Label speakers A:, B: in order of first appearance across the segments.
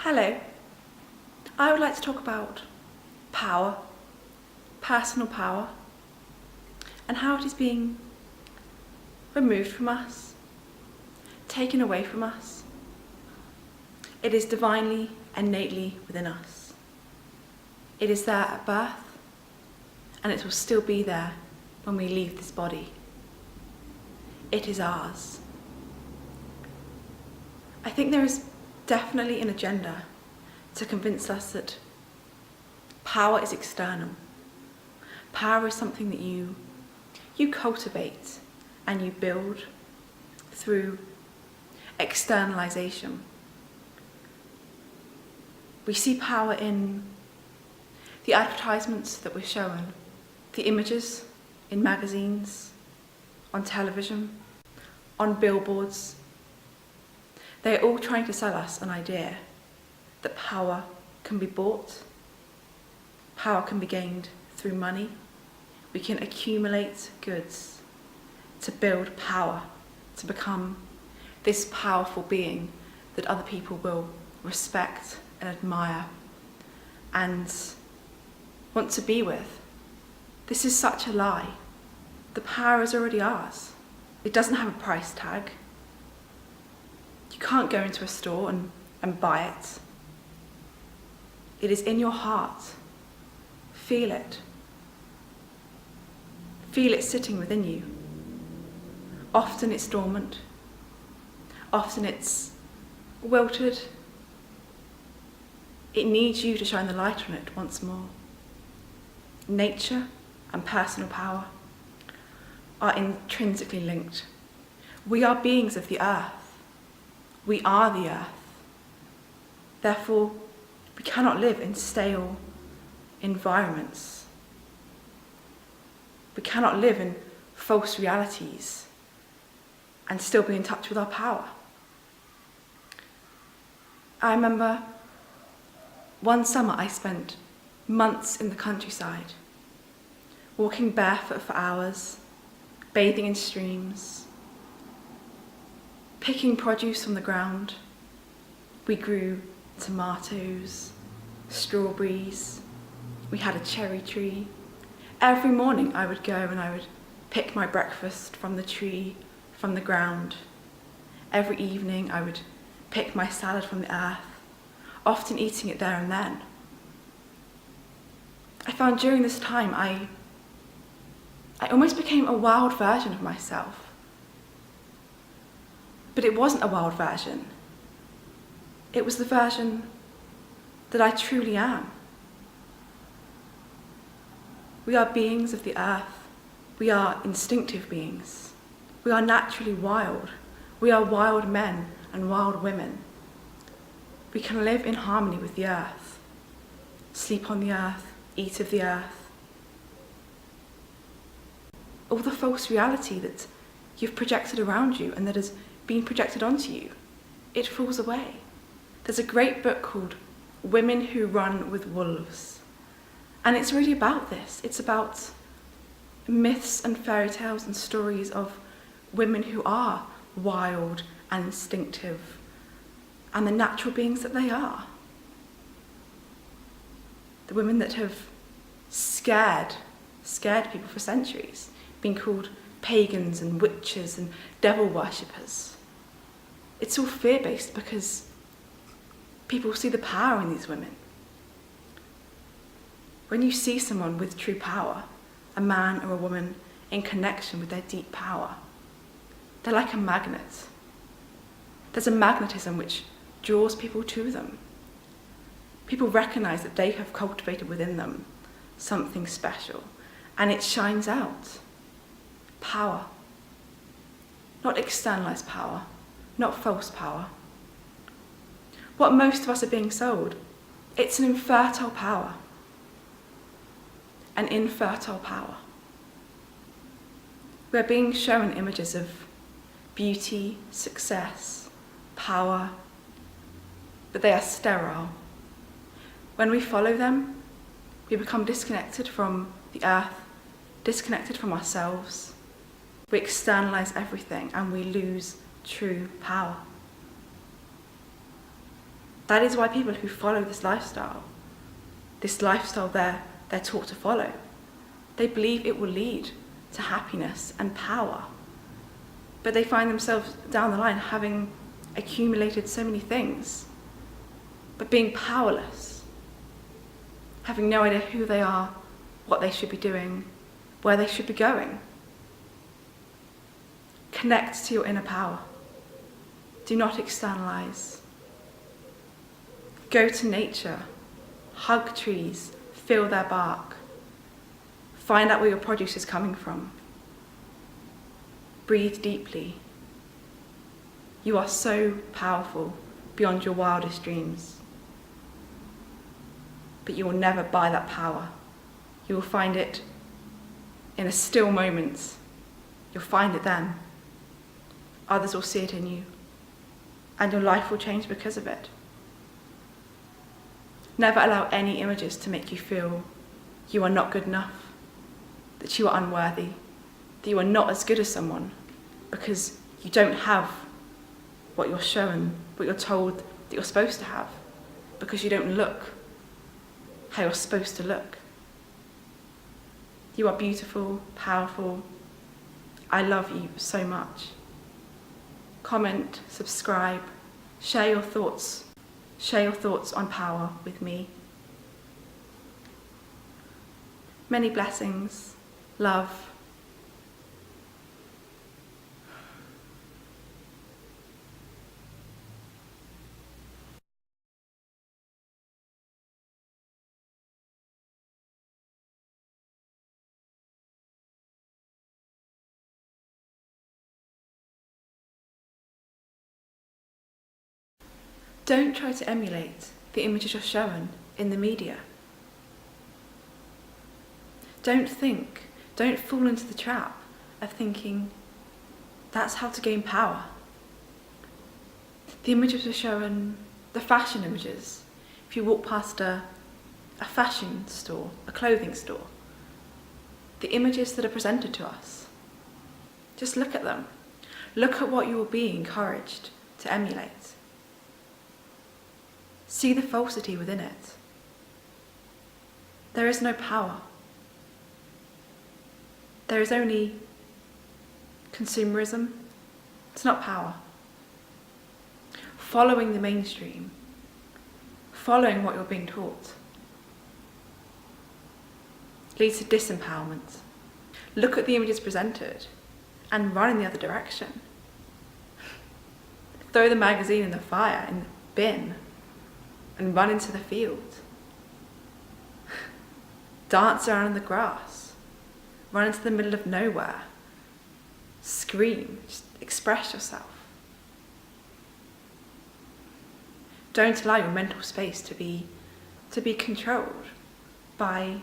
A: Hello, I would like to talk about power, personal power, and how it is being removed from us, taken away from us. It is divinely, innately within us. It is there at birth, and it will still be there when we leave this body. It is ours. I think there is definitely an agenda to convince us that power is external. Power is something that you cultivate and you build through externalization. We see power in the advertisements that we're shown, the images in magazines, on television, on billboards. They're all trying to sell us an idea that power can be bought, power can be gained through money. We can accumulate goods to build power, to become this powerful being that other people will respect and admire and want to be with. This is such a lie. The power is already ours. It doesn't have a price tag. You can't go into a store and buy it. It is in your heart. Feel it. Feel it sitting within you. Often it's dormant. Often it's wilted. It needs you to shine the light on it once more. Nature and personal power are intrinsically linked. We are beings of the earth. We are the earth. Therefore, we cannot live in stale environments. We cannot live in false realities and still be in touch with our power. I remember one summer I spent months in the countryside, walking barefoot for hours, bathing in streams, picking produce from the ground. We grew tomatoes, strawberries, we had a cherry tree. Every morning I would go and I would pick my breakfast from the tree, from the ground. Every evening I would pick my salad from the earth, often eating it there and then. I found during this time I almost became a wild version of myself. But it wasn't a wild version. It was the version that I truly am. We are beings of the earth. We are instinctive beings. We are naturally wild. We are wild men and wild women. We can live in harmony with the earth, sleep on the earth, eat of the earth. All the false reality that you've projected around you and that has been projected onto you, it falls away. There's a great book called Women Who Run with Wolves, and it's really about this. It's about myths and fairy tales and stories of women who are wild and instinctive and the natural beings that they are. The women that have scared people for centuries, being called pagans and witches and devil worshippers. It's all fear-based because people see the power in these women. When you see someone with true power, a man or a woman in connection with their deep power, they're like a magnet. There's a magnetism which draws people to them. People recognize that they have cultivated within them something special, and it shines out. Power. Not externalized power, not false power. What most of us are being sold, it's an infertile power. An infertile power. We're being shown images of beauty, success, power, but they are sterile. When we follow them, we become disconnected from the earth, disconnected from ourselves. We externalize everything and we lose true power. That is why people who follow this lifestyle they're taught to follow, they believe it will lead to happiness and power. But they find themselves down the line having accumulated so many things, but being powerless, having no idea who they are, what they should be doing, where they should be going. Connect to your inner power. Do not externalize. Go to nature, hug trees, feel their bark. Find out where your produce is coming from. Breathe deeply. You are so powerful beyond your wildest dreams. But you will never buy that power. You will find it in a still moment. You'll find it then. Others will see it in you. And your life will change because of it. Never allow any images to make you feel you are not good enough, that you are unworthy, that you are not as good as someone because you don't have what you're shown, what you're told that you're supposed to have, because you don't look how you're supposed to look. You are beautiful, powerful. I love you so much. Comment, subscribe, share your thoughts. Share your thoughts on power with me. Many blessings, love. Don't try to emulate the images you're shown in the media. Don't fall into the trap of thinking that's how to gain power. The images we're shown, the fashion images, if you walk past a fashion store, a clothing store, the images that are presented to us, just look at them. Look at what you will be encouraged to emulate. See the falsity within it. There is no power. There is only consumerism. It's not power. Following the mainstream, following what you're being taught, leads to disempowerment. Look at the images presented and run in the other direction. Throw the magazine in the fire, in the bin, and run into the field. Dance around in the grass. Run into the middle of nowhere. Scream. Just express yourself. Don't allow your mental space to be controlled by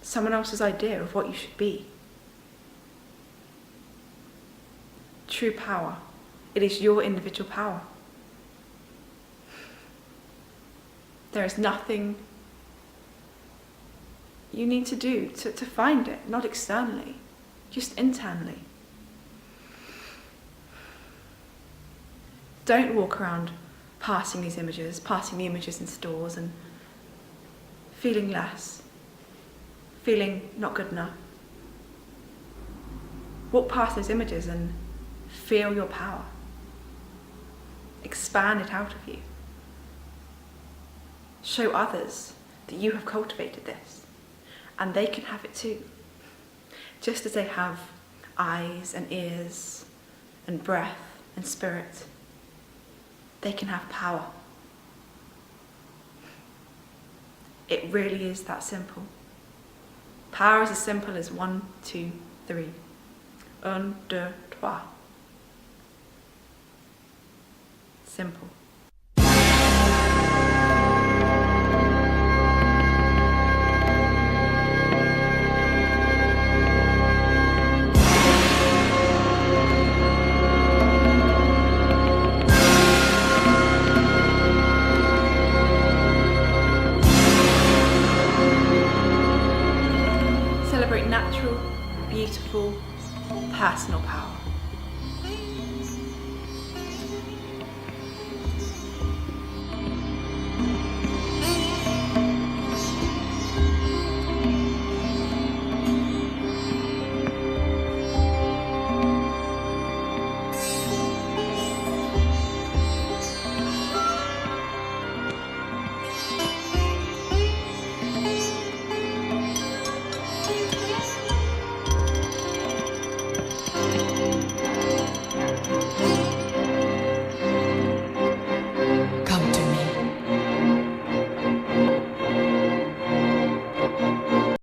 A: someone else's idea of what you should be. True power. It is your individual power. There is nothing you need to do to find it, not externally, just internally. Don't walk around passing the images in stores and feeling less, feeling not good enough. Walk past those images and feel your power. Expand it out of you. Show others that you have cultivated this, and they can have it too. Just as they have eyes and ears and breath and spirit, they can have power. It really is that simple. Power is as simple as 1, 2, 3. 1, 2, 3. Simple.